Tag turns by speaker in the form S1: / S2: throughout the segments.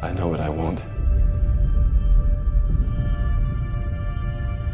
S1: I know what I want.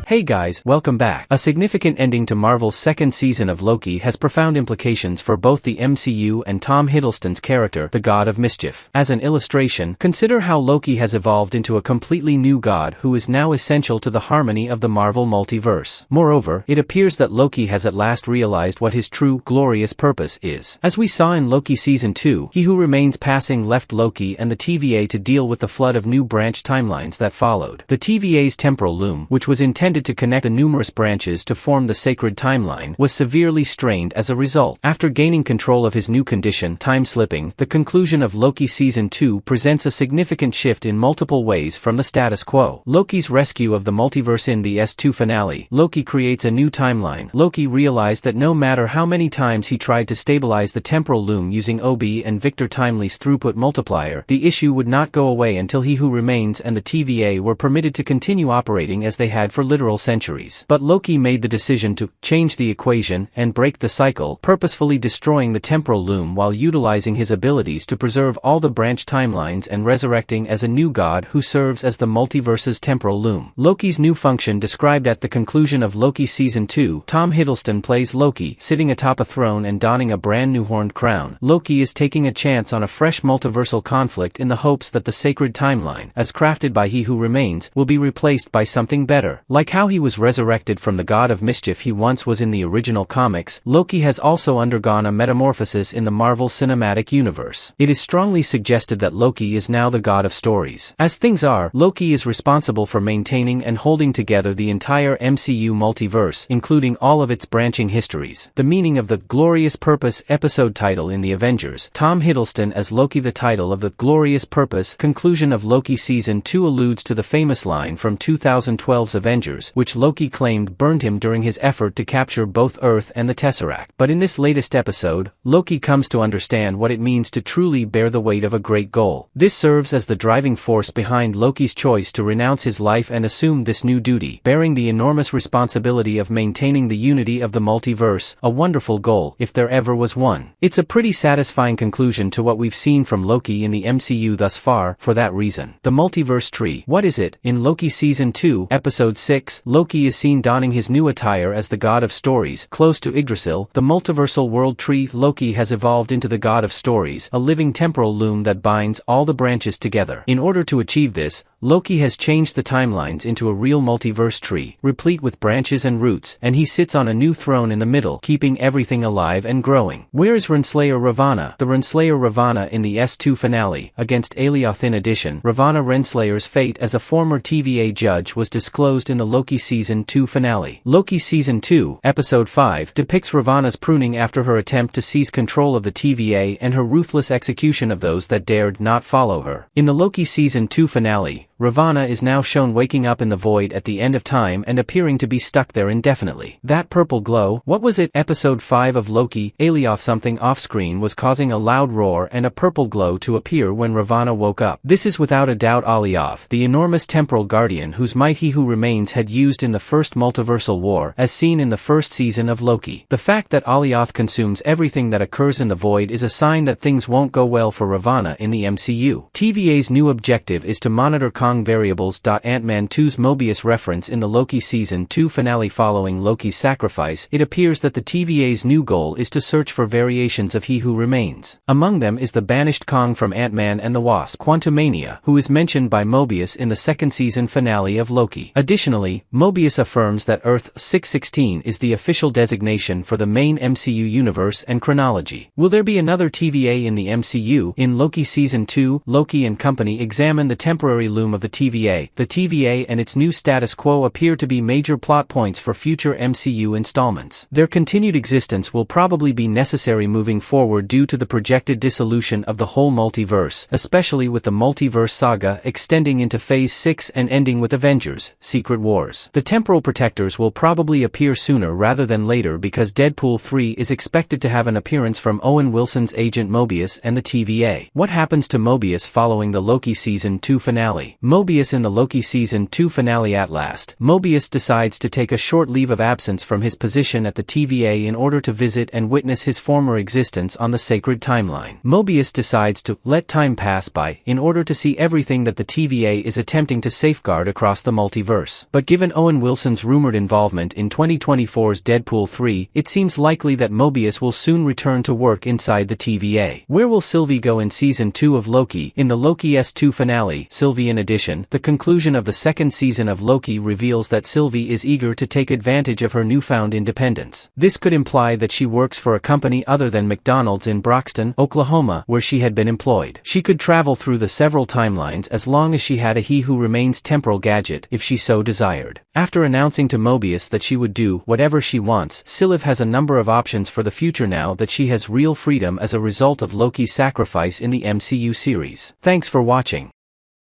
S2: Hey guys, welcome back. A significant ending to Marvel's second season of Loki has profound implications for both the MCU and Tom Hiddleston's character, the God of Mischief. As an illustration, consider how Loki has evolved into a completely new god who is now essential to the harmony of the Marvel multiverse. Moreover, it appears that Loki has at last realized what his true, glorious purpose is. As we saw in Loki Season 2, He Who Remains passing left Loki and the TVA to deal with the flood of new branch timelines that followed. The TVA's temporal loom, which was intended to connect the numerous branches to form the sacred timeline, was severely strained as a result. After gaining control of his new condition, time slipping, the conclusion of Loki Season 2 presents a significant shift in multiple ways from the status quo. Loki's rescue of the multiverse. In the S2 finale, Loki creates a new timeline. Loki realized that no matter how many times he tried to stabilize the temporal loom using OB and Victor Timely's throughput multiplier, the issue would not go away until He Who Remains and the TVA were permitted to continue operating as they had for literal centuries. But Loki made the decision to change the equation and break the cycle, purposefully destroying the temporal loom while utilizing his abilities to preserve all the branch timelines and resurrecting as a new god who serves as the multiverse's temporal loom. Loki's new function described at the conclusion of Loki Season 2. Tom Hiddleston plays Loki, sitting atop a throne and donning a brand new horned crown. Loki is taking a chance on a fresh multiversal conflict in the hopes that the sacred timeline, as crafted by He Who Remains, will be replaced by something better. Like how he was resurrected from the God of Mischief he once was in the original comics, Loki has also undergone a metamorphosis in the Marvel Cinematic Universe. It is strongly suggested that Loki is now the God of stories. As things are, Loki is responsible for maintaining and holding together the entire MCU multiverse, including all of its branching histories. The meaning of the Glorious Purpose episode title in the Avengers, Tom Hiddleston as Loki. The title of the Glorious Purpose conclusion of Loki Season 2 alludes to the famous line from 2012's Avengers, which Loki claimed burned him during his effort to capture both Earth and the Tesseract. But in this latest episode, Loki comes to understand what it means to truly bear the weight of a great goal. This serves as the driving force behind Loki's choice to renounce his life and assume this new duty, bearing the enormous responsibility of maintaining the unity of the multiverse, a wonderful goal, if there ever was one. It's a pretty satisfying conclusion to what we've seen from Loki in the MCU thus far. For that reason, the multiverse tree. What is it? In Loki Season 2, Episode 6, Loki is seen donning his new attire as the God of Stories, close to Yggdrasil, the multiversal world tree. Loki has evolved into the God of Stories, a living temporal loom that binds all the branches together. In order to achieve this, Loki has changed the timelines into a real multiverse tree, replete with branches and roots, and he sits on a new throne in the middle, keeping everything alive and growing. Where is Renslayer Ravana? The Renslayer Ravana in the S2 finale, against Alioth. In addition, Ravana Renslayer's fate as a former TVA judge was disclosed in the Loki Season 2 finale. Loki Season 2, Episode 5, depicts Ravana's pruning after her attempt to seize control of the TVA and her ruthless execution of those that dared not follow her. In the Loki Season 2 finale, Ravana is now shown waking up in the void at the end of time and appearing to be stuck there indefinitely. That purple glow, what was it? Episode 5 of Loki, Alioth. Something off-screen was causing a loud roar and a purple glow to appear when Ravana woke up. This is without a doubt Alioth, the enormous temporal guardian whose might He Who Remains had used in the first multiversal war, as seen in the first season of Loki. The fact that Alioth consumes everything that occurs in the void is a sign that things won't go well for Ravana in the MCU. TVA's new objective is to monitor variables. Ant-Man 2's Mobius reference in the Loki Season 2 finale. Following Loki's sacrifice, it appears that the TVA's new goal is to search for variations of He Who Remains. Among them is the banished Kong from Ant-Man and the Wasp, Quantumania, who is mentioned by Mobius in the second season finale of Loki. Additionally, Mobius affirms that Earth 616 is the official designation for the main MCU universe and chronology. Will there be another TVA in the MCU? In Loki Season 2, Loki and company examine the temporary loom of the TVA. The TVA and its new status quo appear to be major plot points for future MCU installments. Their continued existence will probably be necessary moving forward due to the projected dissolution of the whole multiverse, especially with the multiverse saga extending into Phase 6 and ending with Avengers: Secret Wars. The temporal protectors will probably appear sooner rather than later because Deadpool 3 is expected to have an appearance from Owen Wilson's Agent Mobius and the TVA. What happens to Mobius following the Loki Season 2 finale? Mobius in the Loki Season 2 finale. At last, Mobius decides to take a short leave of absence from his position at the TVA in order to visit and witness his former existence on the sacred timeline. Mobius decides to let time pass by in order to see everything that the TVA is attempting to safeguard across the multiverse. But given Owen Wilson's rumored involvement in 2024's Deadpool 3, it seems likely that Mobius will soon return to work inside the TVA. Where will Sylvie go in Season 2 of Loki? In the Loki S2 finale, Sylvie. In addition, the conclusion of the second season of Loki reveals that Sylvie is eager to take advantage of her newfound independence. This could imply that she works for a company other than McDonald's in Broxton, Oklahoma, where she had been employed. She could travel through the several timelines as long as she had a He Who Remains temporal gadget, if she so desired. After announcing to Mobius that she would do whatever she wants, Sylvie has a number of options for the future now that she has real freedom as a result of Loki's sacrifice in the MCU series. Thanks for watching.